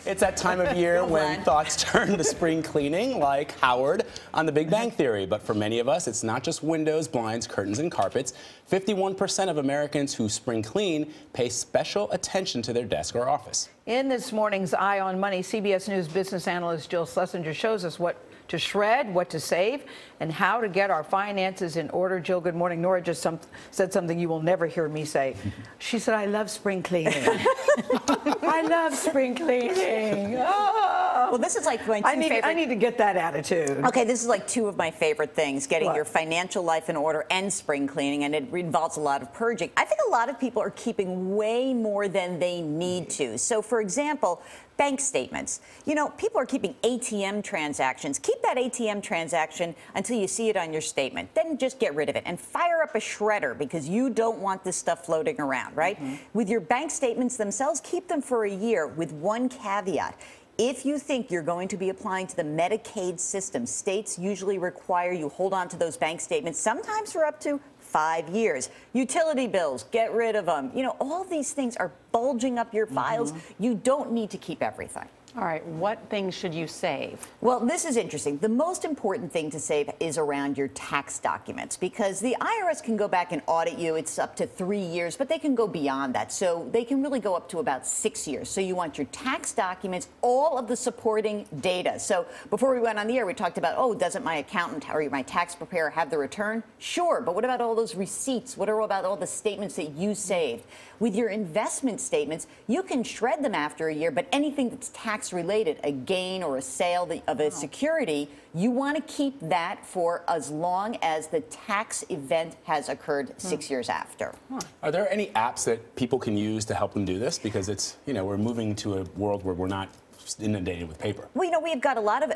It's that time of year when thoughts turn to spring cleaning, like Howard on The Big Bang Theory. But for many of us, it's not just windows, blinds, curtains, and carpets. 51% of Americans who spring clean pay special attention to their desk or office. In this morning's Eye on Money, CBS News business analyst Jill Schlesinger shows us what to shred, what to save, and how to get our finances in order. Jill, good morning. Nora just said something you will never hear me say. She said, I love spring cleaning. I love spring cleaning. Oh. Well, this is like my favorite. I need to get that attitude. Okay, this is like two of my favorite things, getting your financial life in order and spring cleaning, and it involves a lot of purging. I think a lot of people are keeping way more than they need to. So, for example, bank statements. You know, people are keeping ATM transactions. Keep that ATM transaction until you see it on your statement. Then just get rid of it and fire up a shredder because you don't want this stuff floating around, right? With your bank statements themselves, keep them for a year with one caveat. If you think you're going to be applying to the Medicaid system, states usually require you hold on to those bank statements, sometimes for up to 5 years. Utility bills, get rid of them. You know, all these things are bulging up your files. You don't need to keep everything. All right, what things should you save? Well, this is interesting. The most important thing to save is around your tax documents because the IRS can go back and audit you. It's up to 3 years, but they can go beyond that. So they can really go up to about 6 years. So you want your tax documents, all of the supporting data. So before we went on the air, we talked about, oh, doesn't my accountant or my tax preparer have the return? Sure, but what about all those receipts? What about all the statements that you saved? With your investment statements, you can shred them after a year, but anything that's tax related, a gain or a sale of a security, you want to keep that for as long as the tax event has occurred 6 years after. Are there any apps that people can use to help them do this? Because it's, you know, we're moving to a world where we're not inundated with paper. Well, you know, we've got a lot of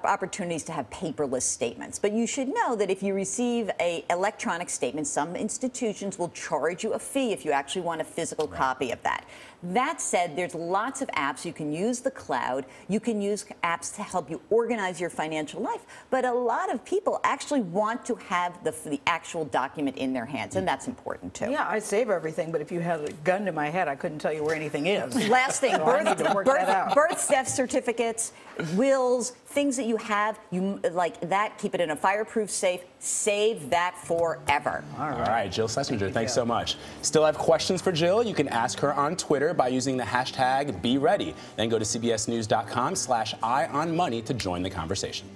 opportunities to have paperless statements, but you should know that if you receive an electronic statement, some institutions will charge you a fee if you actually want a physical copy of that. That said, there's lots of apps. You can use the cloud. You can use apps to help you organize your financial life. But a lot of people actually want to have the actual document in their hands, and that's important too. Yeah, I save everything, but if you had a gun to my head, I couldn't tell you where anything is. Last thing, so birth, death certificates, wills, things that you have, like that, keep it in a fireproof safe. Save that forever. All right, Jill Schlesinger, thanks so much. Still have questions for Jill? You can ask her on Twitter by using the hashtag BeReady. Then go to cbsnews.com/eyeonmoney to join the conversation.